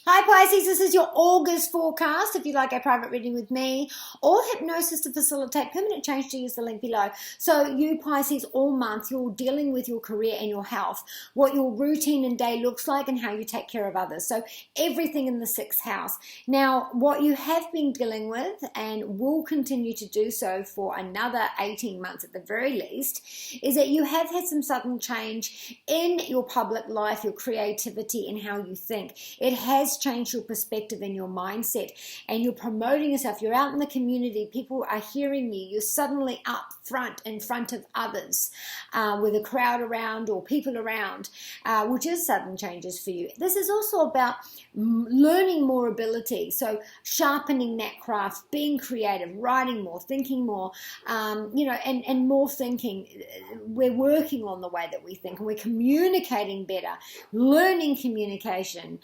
Hi Pisces, this is your August forecast. If you'd like a private reading with me or hypnosis to facilitate permanent change, to use the link below. So you Pisces, all month you're dealing with your career and your health, what your routine and day looks like and how you take care of others. So everything in the sixth house. Now what you have been dealing with and will continue to do so for another 18 months at the very least is that you have had some sudden change in your public life, your creativity and how you think. It has changed your perspective and your mindset, and you're promoting yourself. You're out in the community, people are hearing you, you're suddenly up front in front of others with a crowd around or people around, which is sudden changes for you. This is also about learning more ability, so sharpening that craft, being creative, writing more, thinking more, and more thinking. We're working on the way that we think, and we're communicating better, learning communication,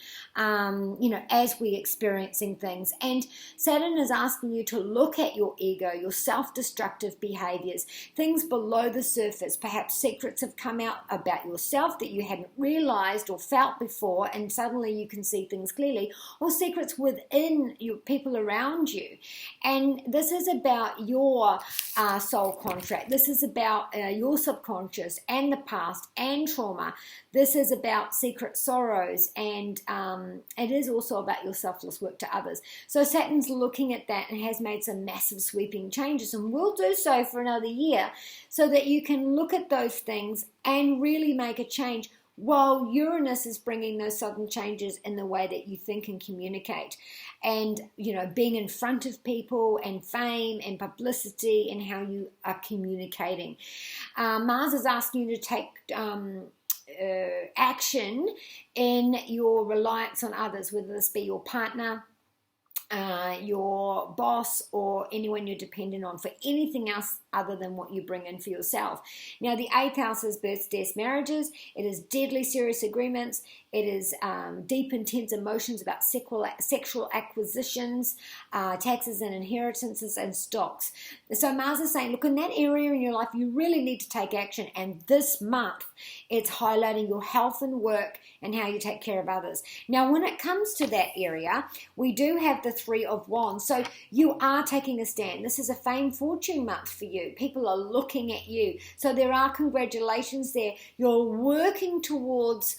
as we're experiencing things. And Saturn is asking you to look at your ego, your self-destructive behaviors, things below the surface. Perhaps secrets have come out about yourself that you hadn't realized or felt before, and suddenly you can see things clearly, or secrets within your people around you. And this is about your soul contract. This is about your subconscious and the past and trauma. This is about secret sorrows, and it is also about your selfless work to others. So Saturn's looking at that and has made some massive sweeping changes, and will do so for another year, so that you can look at those things and really make a change, while Uranus is bringing those sudden changes in the way that you think and communicate, and being in front of people and fame and publicity and how you are communicating. Mars is asking you to take action in your reliance on others, whether this be your partner, your boss, or anyone you're dependent on for anything else other than what you bring in for yourself. Now the 8th house is births, deaths, marriages. It is deadly serious agreements. It is deep intense emotions about sexual acquisitions, taxes and inheritances, and stocks. So Mars is saying, look, in that area in your life you really need to take action, and this month it's highlighting your health and work and how you take care of others. Now when it comes to that area, we do have the 3 of Wands. So you are taking a stand. This is a fame fortune month for you. People are looking at you. So there are congratulations there. You're working towards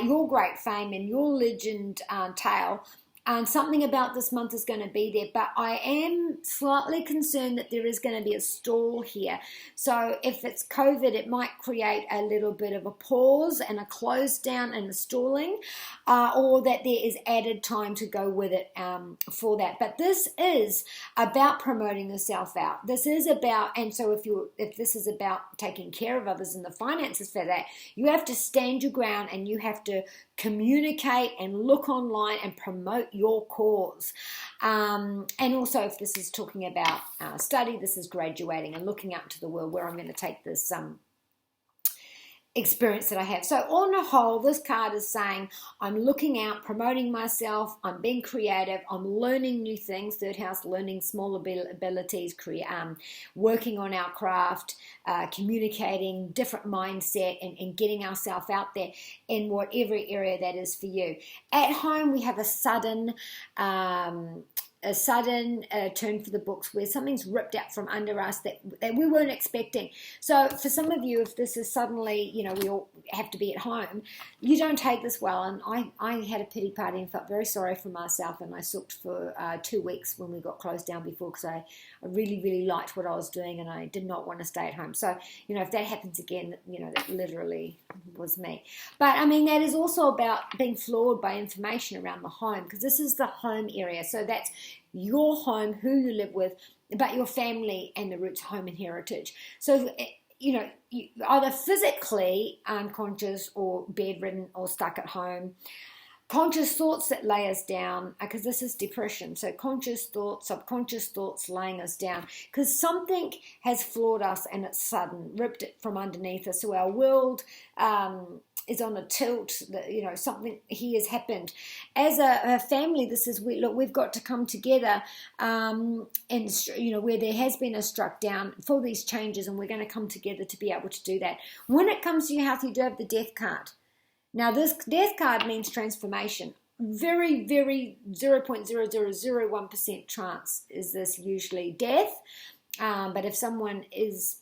your great fame and your legend tale. And something about this month is going to be there, but I am slightly concerned that there is going to be a stall here. So if it's COVID, it might create a little bit of a pause and a close down and a stalling, or that there is added time to go with it for that. But this is about promoting yourself out. This is about, and so if this is about taking care of others and the finances for that, you have to stand your ground and you have to communicate and look online and promote your cause. And also if this is talking about study, this is graduating and looking out to the world, where I'm going to take this experience that I have. So on the whole, this card is saying I'm looking out, promoting myself, I'm being creative, I'm learning new things. 3rd house, learning small abilities, working on our craft, communicating, different mindset, and getting ourselves out there in whatever area that is for you. At home, we have a sudden turn for the books, where something's ripped out from under us that we weren't expecting. So for some of you, if this is suddenly, we all have to be at home, you don't take this well. And I had a pity party and felt very sorry for myself, and I sooked for 2 weeks when we got closed down before, because I really, really liked what I was doing and I did not want to stay at home. So, if that happens again, that literally was me. But I mean, that is also about being floored by information around the home, because this is the home area. So that's your home, who you live with, but your family and the roots, home and heritage. So, you either physically unconscious or bedridden or stuck at home. Conscious thoughts that lay us down, because this is depression. So conscious thoughts, subconscious thoughts laying us down, because something has floored us and it's sudden, ripped it from underneath us. So our world is on a tilt. Something here has happened. As a family, this is we've got to come together, and where there has been a struck down for these changes, and we're going to come together to be able to do that. When it comes to your health, you do have the death card. Now, this death card means transformation. very, very 0.0001% chance is this usually death. But if someone is,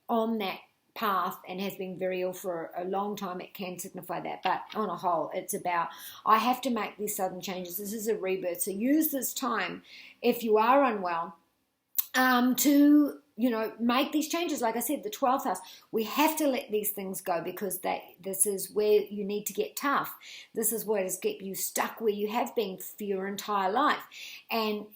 on that path and has been very ill for a long time, it can signify that. But on a whole, it's about, I have to make these sudden changes. This is a rebirth. So use this time, if you are unwell, to make these changes. Like I said, the 12th house, we have to let these things go, because this is where you need to get tough. This is where it's get you stuck where you have been for your entire life. And,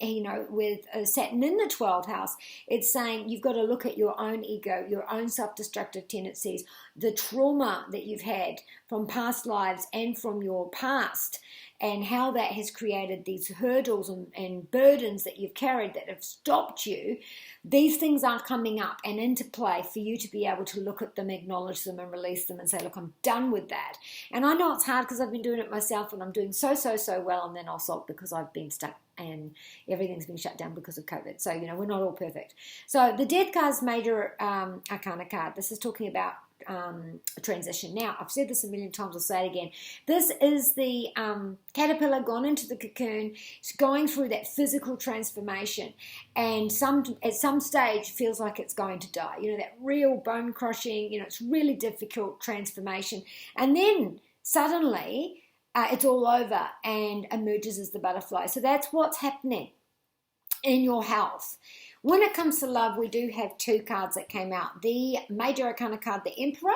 with Saturn in the 12th house, it's saying you've got to look at your own ego, your own self-destructive tendencies, the trauma that you've had from past lives and from your past, and how that has created these hurdles and burdens that you've carried that have stopped you. These things are coming up and into play for you to be able to look at them, acknowledge them, and release them and say, look, I'm done with that. And I know it's hard because I've been doing it myself, and I'm doing so well, and then I'll sulk because I've been stuck and everything's been shut down because of COVID. So, we're not all perfect. So the Death card's major arcana card. This is talking about transition. Now, I've said this a million times, I'll say it again. This is the caterpillar gone into the cocoon. It's going through that physical transformation, and at some stage feels like it's going to die. That real bone crushing, it's really difficult transformation. And then suddenly it's all over and emerges as the butterfly. So that's what's happening in your health. When it comes to love, we do have two cards that came out. The major arcana card, the Emperor,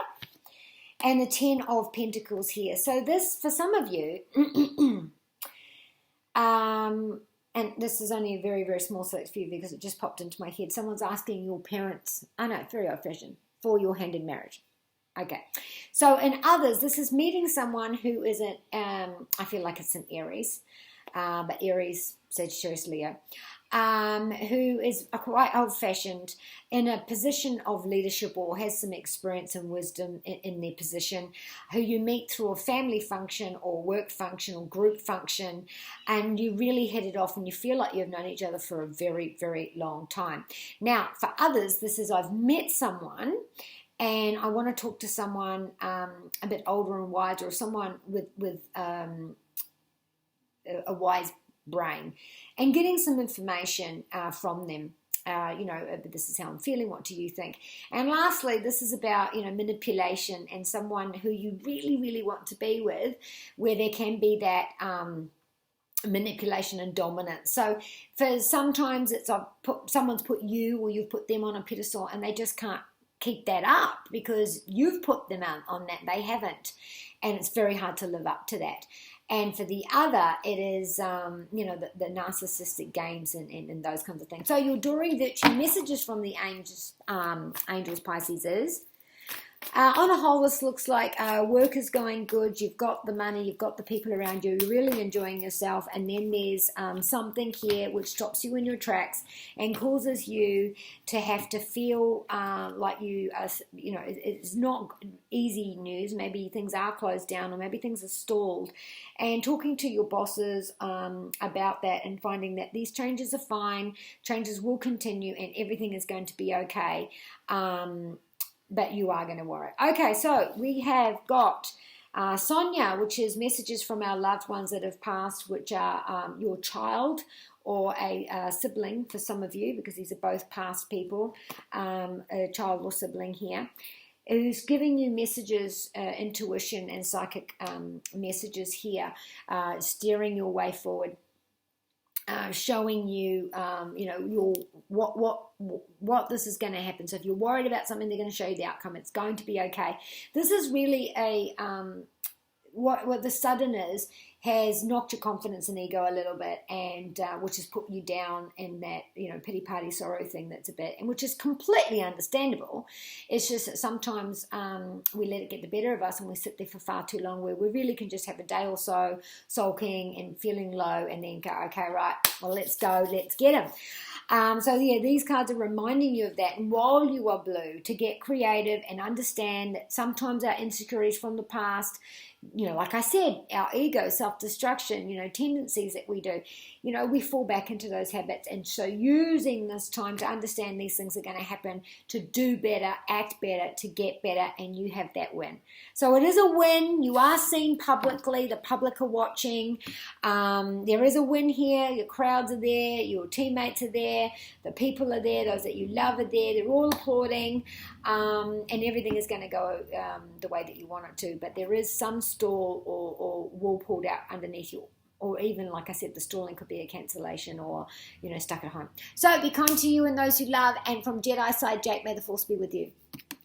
and the 10 of Pentacles here. So this, for some of you, and this is only a very, very small select few because it just popped into my head. Someone's asking your parents, I know, very old-fashioned, for your hand in marriage. Okay. So in others, this is meeting someone who is I feel like it's an Aries, but Aries, Sagittarius, Leo. Who is quite old-fashioned, in a position of leadership or has some experience and wisdom in their position, who you meet through a family function or work function or group function, and you really hit it off and you feel like you've known each other for a very, very long time. Now, for others, this is I've met someone and I want to talk to someone a bit older and wiser, or someone with a wise brain, and getting some information from them. This is how I'm feeling. What do you think? And lastly, this is about, manipulation and someone who you really, really want to be with, where there can be that manipulation and dominance. So for sometimes it's someone's put you, or you've put them on a pedestal, and they just can't keep that up because you've put them on that. They haven't. And it's very hard to live up to that. And for the other, it is, the narcissistic games and those kinds of things. So your Dory Virtue messages from the angels, Pisces, is, on a whole, this looks like work is going good. You've got the money, you've got the people around you, you're really enjoying yourself. And then there's something here which stops you in your tracks and causes you to have to feel like you are, it's not easy news. Maybe things are closed down, or maybe things are stalled. And talking to your bosses about that and finding that these changes are fine, changes will continue, and everything is going to be okay. But you are going to worry. Okay, so we have got Sonia, which is messages from our loved ones that have passed, which are your child or a sibling for some of you, because these are both past people, a child or sibling here, who's giving you messages, intuition and psychic messages here, steering your way forward. Showing you, your what this is going to happen. So if you're worried about something, they're going to show you the outcome. It's going to be okay. This is really a what the sudden has knocked your confidence and ego a little bit, and which has put you down in that pity party sorrow thing that's a bit, and which is completely understandable. It's just that sometimes we let it get the better of us, and we sit there for far too long, where we really can just have a day or so sulking and feeling low, and then go, okay, right, well, let's go, let's get them. These cards are reminding you of that. And while you are blue, to get creative and understand that sometimes our insecurities from the past, like I said, our ego, self-destruction, tendencies that we do, we fall back into those habits. And so using this time to understand these things are going to happen, to do better, act better, to get better, and you have that win. So it is a win. You are seen publicly. The public are watching. There is a win here. Your crowds are there. Your teammates are there. The people are there. Those that you love are there. They're all applauding. And everything is going to go the way that you want it to. But there is some stall or wall pulled out underneath you. Or even, like I said, the stalling could be a cancellation or, stuck at home. So be kind to you and those you love. And from Jedi side, Jake, may the force be with you.